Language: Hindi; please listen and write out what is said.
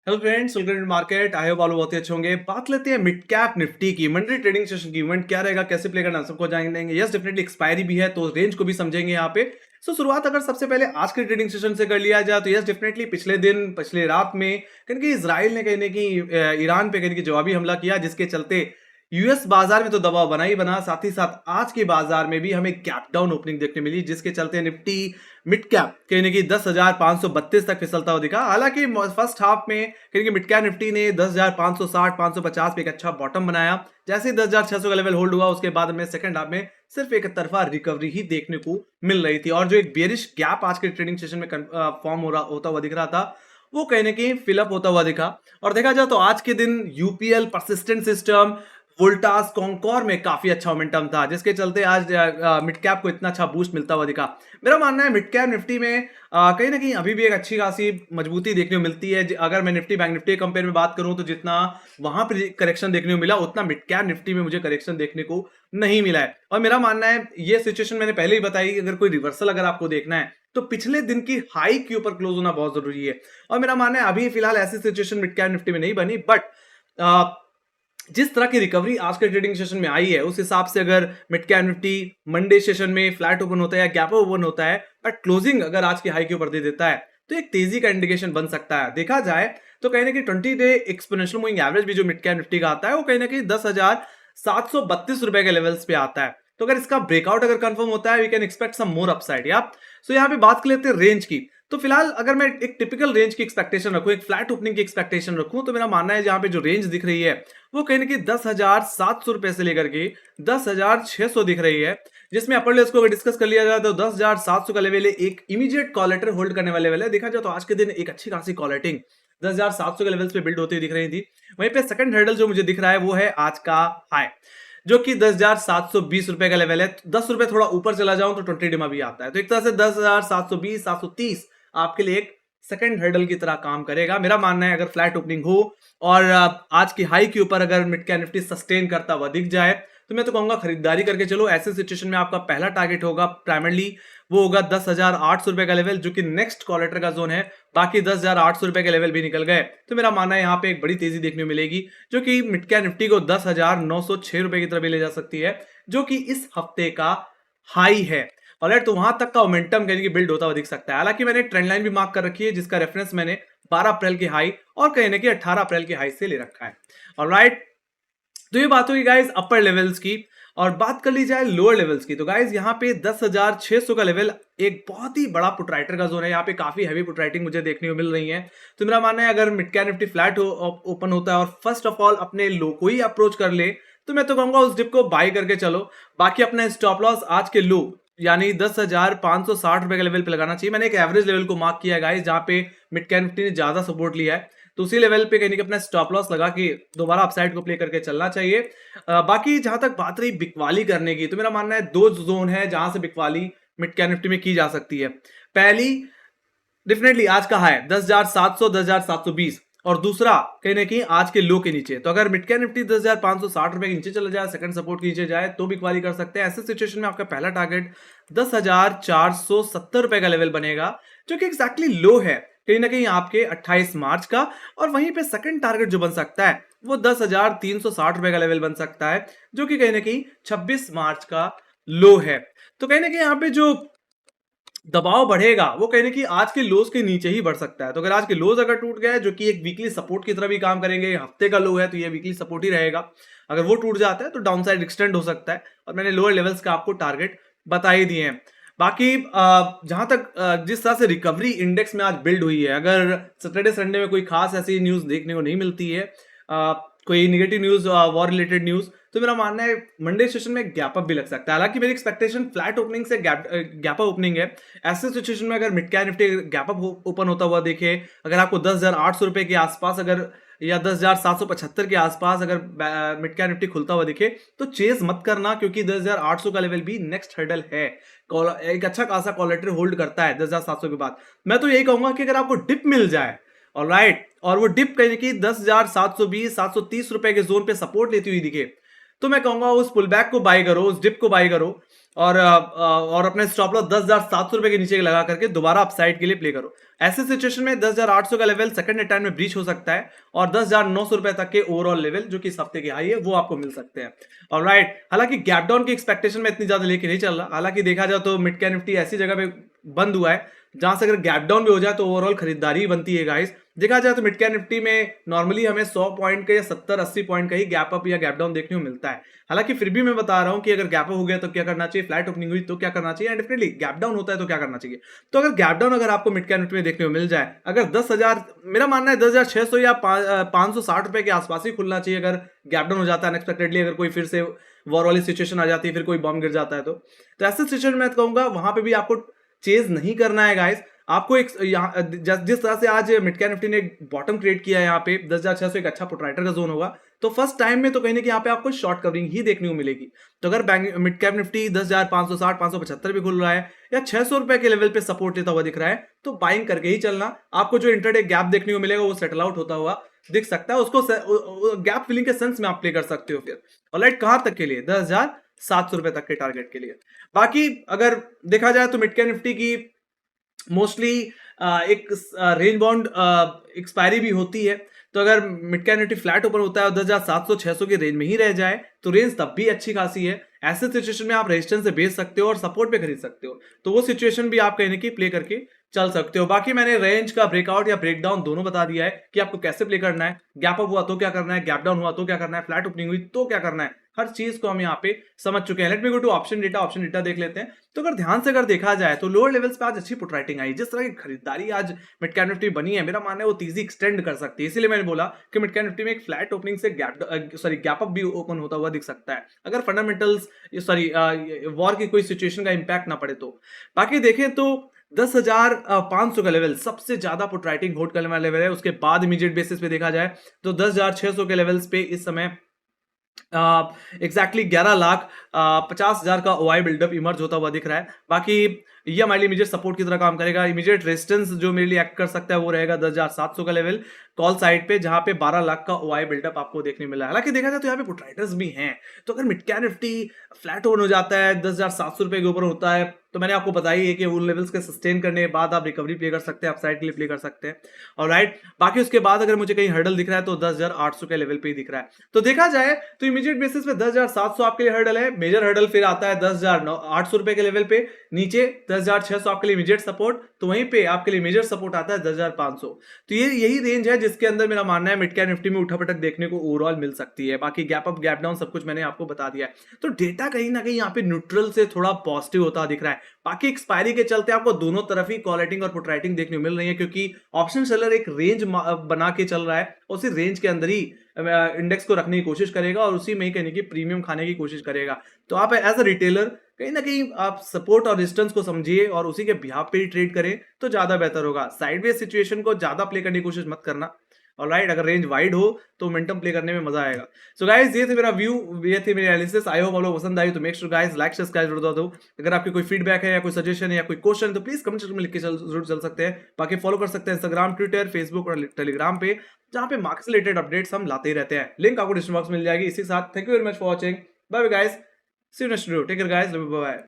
Hello friends, welcome to market. I hope आप लोग बहुत ही अच्छे होंगे। बात लेते हैं मिड कैप निफ्टी की। मंडे ट्रेडिंग सेशन की इवेंट क्या रहेगा, कैसे प्ले करना, सबको जानेंगे। यस, डेफिनेटली एक्सपायरी भी है तो रेंज को भी समझेंगे यहाँ पे। शुरुआत अगर सबसे पहले आज के ट्रेडिंग सेशन से कर लिया जाए तो यस डेफिनेटली पिछले रात में कहीं कि इसराइल ने कहने की ईरान पे कहने की जवाबी हमला किया, जिसके चलते यूएस बाजार में तो दबाव बना ही बना, साथ ही साथ आज के बाजार में भी हमें गैप डाउन ओपनिंग देखने मिली, जिसके चलते निफ्टी मिड कैप कहने की 10,532 तक फिसलता हुआ दिखा। हालांकि फर्स्ट हाफ में कहने की मिड कैप निफ्टी ने 10,560 550 पे एक अच्छा बॉटम बनाया। जैसे ही 10,600 का लेवल होल्ड हुआ, उसके बाद में सेकंड हाफ में सिर्फ एक तरफा रिकवरी ही देखने को मिल रही थी, और जो एक बेरिश गैप आज के ट्रेडिंग सेशन में फॉर्म होता हुआ दिख रहा था, वो कहने की फिलअप होता हुआ दिखा। और देखा जाए तो आज के दिन यूपीएल, परसिस्टेंट सिस्टम, वोल्टास, कॉन्कॉर में काफी अच्छा मोमेंटम था, जिसके चलते आज मिड कैप को इतना अच्छा बूस्ट मिलता हुआ दिखा। मेरा मानना है मिड कैप निफ्टी में कहीं ना कहीं अभी भी एक अच्छी खासी मजबूती देखने को मिलती है। अगर मैं निफ्टी बैंक निफ्टी कंपेयर में बात करूं तो जितना वहां पर करेक्शन देखने को मिला, उतना मिड कैप निफ्टी में मुझे करेक्शन देखने को नहीं मिला है। और मेरा मानना है ये सिचुएशन मैंने पहले ही बताई, अगर कोई रिवर्सल अगर आपको देखना है तो पिछले दिन की हाई के ऊपर क्लोज होना बहुत जरूरी है। और मेरा मानना है अभी फिलहाल ऐसी सिचुएशन मिड कैप निफ्टी में नहीं बनी, बट जिस तरह की रिकवरी आज के ट्रेडिंग सेशन में आई है, उस हिसाब से अगर mid cap Nifty Monday session में फ्लैट ओपन होता है या गैप ओपन होता है, बट क्लोजिंग अगर आज की हाई के ऊपर दे देता है, तो एक तेजी का इंडिकेशन बन सकता है। देखा जाए तो कहीं ना कहीं 20 डे एक्सपोनेंशियल मूविंग एवरेज भी जो मिड कैप निफ्टी का आता है, वो कहीं ना कहीं 10,732 रुपए के लेवल्स पे आता है। तो अगर इसका ब्रेकआउट अगर कंफर्म होता है, we can expect some more upside. या सो यहाँ पे बात कर लेते हैं रेंज की। तो फिलहाल अगर मैं एक टिपिकल रेंज की एक्सपेक्टेशन रखूं, एक फ्लैट ओपनिंग की एक्सपेक्टेशन रखूं, तो मेरा मानना है जहां पे जो रेंज दिख रही है वो कहीं ना कहीं 10,700 रुपए से लेकर के 10,600 दिख रही है, जिसमें अपर लेवल्स को अगर डिस्कस कर लिया जाए तो 10,700 का लेवल है, एक इमीडिएट कॉलेटर होल्ड करने वाले लेवल है। देखा जाए तो आज के दिन एक अच्छी खासी कॉलेटिंग 10,700 के लेवल्स पे बिल्ड होती हुई दिख रही थी। वहीं पे सेकंड हर्डल जो मुझे दिख रहा है वो है आज का हाई, जो कि 10,720 रुपए का लेवल है। 10 रुपए थोड़ा ऊपर चला जाऊं तो 20 डिमा भी आता है, तो एक तरह से 10,720 730 आपके लिए एक सेकंड हर्डल की तरह काम करेगा। मेरा मानना है अगर फ्लैट ओपनिंग हो और आज की हाई के ऊपर अगर मिड कैप निफ्टी सस्टेन करता हुआ दिख जाए, तो मैं तो कहूंगा खरीदारी करके चलो। ऐसे सिचुएशन में आपका पहला टारगेट होगा प्राइमरली वो होगा 10,800 रुपए का लेवल, जो कि नेक्स्ट कॉलेटर का जोन है। बाकी 10,800 रुपए के लेवल भी निकल गए तो मेरा मानना है यहाँ पे एक बड़ी तेजी देखने को मिलेगी, जो कि मिड कैप निफ्टी को 10,906 रुपए की तरफ भी ले जा सकती है, जो कि इस हफ्ते का हाई है। ऑलराइट, तो वहां तक का मोमेंटम कहीं बिल्ड होता हुआ दिख सकता है। हालांकि मैंने ट्रेंड लाइन भी मार्क कर रखी है, जिसका रेफरेंस मैंने 12 अप्रैल के हाई और कहीं कि 18 अप्रैल के हाई से ले रखा है। ऑलराइट, तो ये बात हुई गाइस अपर लेवल्स की। और बात कर ली जाए लोअर लेवल्स की, तो गाइस यहाँ पे 10,600 का लेवल एक बहुत ही बड़ा पुटराइटर का जोन है। यहाँ पे काफी हैवी पुटराइटिंग मुझे देखने को मिल रही है। तो मेरा मानना है अगर mid cap Nifty flat open होता है और फर्स्ट ऑफ ऑल अपने लो को ही अप्रोच कर ले, तो मैं तो कहूंगा उस डिप को बाय करके चलो। बाकी अपना स्टॉप लॉस आज के लो यानी 10,560 रुपए के लेवल पे लगाना चाहिए। मैंने एक एवरेज लेवल को मार्क किया है गाइस, जहां पे मिड कैप निफ्टी ने ज्यादा सपोर्ट लिया है, तो उसी लेवल पे कहीं अपना स्टॉप लॉस लगा के दोबारा अपसाइड को प्ले करके चलना चाहिए। बाकी जहां तक बात रही बिकवाली करने की, तो मेरा मानना है दो जोन है जहां से बिकवाली मिड कैप निफ्टी में की जा सकती है। पहली डेफिनेटली आज का हाई 10,700 10,720, और दूसरा कहीं ना कहीं आज के लो के नीचे। तो अगर मिड कैप निफ्टी 10,560 रुपए के नीचे चला जाए, सेकंड सपोर्ट के नीचे जाए, तो बिकवाली कर सकते हैं। ऐसे सिचुएशन में आपका पहला टारगेट 10,470 रुपए का लेवल बनेगा, जो कि एक्जैक्टली लो है कहीं ना कहीं आपके 28 मार्च का। और वहीं पे सेकंड टारगेट जो बन सकता है वो 10,360 रुपए का लेवल बन सकता है, जो कि कहीं ना कहीं 26 मार्च का लो है। तो कहीं ना कहीं यहाँ पे जो दबाव बढ़ेगा वो कहीं ना कहीं आज के लोज के नीचे ही बढ़ सकता है। तो अगर आज के लोज अगर टूट गए, जो कि एक वीकली सपोर्ट की तरह भी काम करेंगे, हफ्ते का लो है तो ये वीकली सपोर्ट ही रहेगा, अगर वो टूट जाता है तो डाउन साइड एक्सटेंड हो सकता है। और मैंने लोअर लेवल्स का आपको टारगेट बता ही दिए हैं। बाकी जहां तक जिस तरह से रिकवरी इंडेक्स में आज बिल्ड हुई है, अगर सैटरडे संडे में कोई खास ऐसी न्यूज देखने को नहीं मिलती है, कोई negative news, war related news, तो मेरा मानना है मंडे सेशन में गैप अप भी लग सकता है। हालांकि मेरी एक्सपेक्टेशन फ्लैट ओपनिंग से गैप अप ओपनिंग है। ऐसे सिचुएशन में अगर mid cap Nifty gap up open होता हुआ देखे, अगर आपको 10,800 रुपए के आसपास अगर या 10,775 के आसपास अगर मिड कैप निफ्टी खुलता हुआ दिखे, तो चेज मत करना, क्योंकि 10,800 का लेवल भी नेक्स्ट हर्डल है। एक अच्छा खासा कॉलेटर होल्ड करता है 10,700 के बाद। मैं तो यही कहूंगा कि अगर आपको डिप मिल जाए, ऑलराइट, और वो डिप कहीं कि 10,720 730 रुपए के जोन पे सपोर्ट लेती हुई दिखे, तो मैं कहूंगा उस पुल बैक को बाय करो, उस डिप को बाय करो और अपने स्टॉप लॉस 10,700 रुपए के नीचे लगा करके दोबारा अपसाइड के लिए प्ले करो। ऐसे सिचुएशन में 10,800 का लेवल सेकंड अटेम्प्ट में ब्रीच हो सकता है और 10,900 रुपए तक के ओवरऑल लेवल जो कि इस हफ्ते की हाई है वो आपको मिल सकते हैं। ऑलराइट, हालांकि गैप डाउन की एक्सपेक्टेशन में इतनी ज्यादा लेके नहीं चल रहा। हालांकि देखा जाए तो मिड कैप निफ्टी ऐसी जगह पे बंद हुआ है जहां से अगर गैप डाउन भी हो जाए तो ओवरऑल खरीदारी बनती है गाइस। देखा जाए तो मिड कैप निफ्टी में नॉर्मली हमें 100 पॉइंट का या 70-80 पॉइंट का ही गैप अप या गैप डाउन देखने को मिलता है। हालांकि फिर भी मैं बता रहा हूं कि अगर गैप अप हो गया तो क्या करना चाहिए, फ्लैट ओपनिंग हुई तो क्या करना चाहिए, एंड डेफिनेटली गैप डाउन होता है तो क्या करना चाहिए। तो अगर गैप डाउन अगर आपको मिड कैप निफ्टी में देखने को मिल जाए, अगर 10,000, मेरा मानना है 10,600 या 560 रुपए के आसपास ही खुलना चाहिए अगर गैप डाउन हो जाता है अनएक्सपेक्टेडली, अगर कोई फिर से वॉर वाली सिचुएशन आ जाती है, फिर कोई बॉम्ब गिर जाता है तो ऐसे सिचुएशन में कहूंगा वहां पे भी आपको चेज नहीं करना है गाइस। आपको एक जिस तरह से आज मिड कैप निफ्टी ने एक बॉटम क्रिएट किया है यहाँ पे 10,600 एक अच्छा पुटराइटर का जोन होगा, तो फर्स्ट टाइम में तो कहीं ना कहीं यहाँ पे आपको शॉर्ट कवरिंग ही देखने को मिलेगी। तो अगर मिड कैप निफ्टी 10,560 575 भी खुल रहा है या 600 रुपए के लेवल पे सपोर्ट लेता हुआ दिख रहा है तो बाइंग करके ही चलना। आपको जो इंटरडे गैप देखने को मिलेगा वो सेटल आउट होता हुआ दिख सकता है, उसको गैप फिलिंग के सेंस में आप प्ले कर सकते हो फिर। ऑलराइट, कहां तक के लिए, 10,700 रुपए तक के टारगेट के लिए। बाकी अगर देखा जाए तो मिड कैप निफ्टी की मोस्टली एक रेंज बाउंड एक्सपायरी भी होती है। तो अगर मिड कैप निफ्टी फ्लैट ऊपर होता है और 10,700-600 की रेंज में ही रह जाए तो रेंज तब भी अच्छी खासी है। ऐसे सिचुएशन में आप रेजिस्टेंस से बेच सकते हो और सपोर्ट पे खरीद सकते हो, तो वो सिचुएशन भी आप कहने की प्ले करके चल सकते हो। बाकी मैंने रेंज का ब्रेकआउट या ब्रेकडाउन दोनों बता दिया है कि आपको कैसे प्ले करना है। गैप अप हुआ तो क्या करना है, गैप डाउन हुआ तो क्या करना है, फ्लैट ओपनिंग हुई तो क्या करना है, हर चीज को हम यहाँ पे समझ चुके हैं। Let me go to option data देख लेते हैं। तो अगर ध्यान से अगर देखा जाए तो लोअर लेवल्स पे आज अच्छी पुट राइटिंग आई। जिस तरह की खरीदारी आज मिड कैप निफ्टी बनी है, मेरा मानना है वो तेजी एक्सटेंड कर सकती है। इसीलिए मैंने बोला कि मिड कैप निफ्टी में एक फ्लैट ओपनिंग से गैप अप भी ओपन होता हुआ दिख सकता है अगर फंडामेंटल्स वॉर की कोई सिचुएशन का इंपैक्ट ना पड़े तो। बाकी देखें तो 10,500 का लेवल सबसे ज्यादा पुट राइटिंग होल्ड करने वाला लेवल है। उसके बाद इमीडिएट बेसिस पे देखा जाए तो 10,600 के लेवल्स पे इस समय एग्जैक्टली 11,50,000 का ओआई बिल्डअप इमर्ज होता हुआ दिख रहा है। बाकी ये हमारे लिए इमीडिएट सपोर्ट की तरह काम करेगा। इमीडिएट रेजिस्टेंस जो मेरे लिए एक्ट कर सकता है वो रहेगा 10,700 का लेवल कॉल साइड पे, जहां पे 12 लाख का ओआई बिल्डअप आपको देखने मिला है। हालांकि देखा जाए तो यहाँ पे पुट राइटर्स भी हैं, तो अगर mid cap Nifty flat own हो जाता है 10,700 रुपए के ऊपर होता है तो मैंने आपको बताई है कि उन लेवल्स के सस्टेन करने के बाद आप रिकवरी प्ले कर सकते हैं, अपसाइड के लिए प्ले कर सकते हैं। ऑलराइट, बाकी उसके बाद अगर मुझे कहीं हर्डल दिख रहा है तो 10,800 के लेवल पे ही दिख रहा है। तो देखा जाए तो इमीडिएट बेसिस पे 10,700 आपके लिए हर्डल है। मेजर हर्डल फिर आता है 10,800 रुपए के लेवल पे, नीचे 10,600 आपके लिए इमीडिएट सपोर्ट, तो वहीं पे आपके लिए मेजर सपोर्ट आता है 10,500। तो ये यही रेंज है जिसके अंदर मेरा मानना है मिड कैप निफ्टी में उठापटक देखने को ओवरऑल मिल सकती है। बाकी गैप अप गैप डाउन सब कुछ मैंने आपको बता दिया है। तो डेटा कहीं ना कहीं यहाँ पे न्यूट्रल से थोड़ा पॉजिटिव होता दिख रहा है। बाकी एक्सपायरी के चलते आपको दोनों तरफ ही कॉल राइटिंग और पुट राइटिंग देखने को मिल रही है, क्योंकि ऑप्शन सेलर एक रेंज बना के चल रहा है, उसी रेंज के अंदर ही इंडेक्स को रखने की कोशिश करेगा और उसी में ही कहने की प्रीमियम खाने की कोशिश करेगा। तो आप एज अ रिटेलर कहीं ना कहीं आप सपोर्ट और डिस्टेंस को समझिए और उसी के बिहाफ पे ही ट्रेड करें तो ज्यादा बेहतर होगा। साइडवेज सिचुएशन को ज्यादा प्ले करने की कोशिश मत करना। ऑलराइट, अगर रेंज वाइड हो तो मोमेंटम प्ले करने में मजा आएगा। सो गाइस, ये थे मेरा व्यू, ये थे मेरी एनालिसिस। आई होप आप लोग पसंद आई तो make sure guys like subscribe जरूर दो। अगर आपकी कोई फीडबैक है या कोई सजेशन है या कोई क्वेश्चन तो प्लीज कमेंट सेक्शन में लिख के जरूर चल सकते हैं। बाकी फॉलो कर सकते हैं इंस्टाग्राम, ट्विटर, फेसबुक और टेलीग्राम पे, जहां पे मार्केट से रिलेटेड अपडेट्स हम लाते ही रहते हैं। लिंक आपको डिस्क्रिप्शन बॉक्स में मिल जाएगी। इसी के साथ thank you very much for watching. Bye bye guys, see you next video, take care guys, bye bye.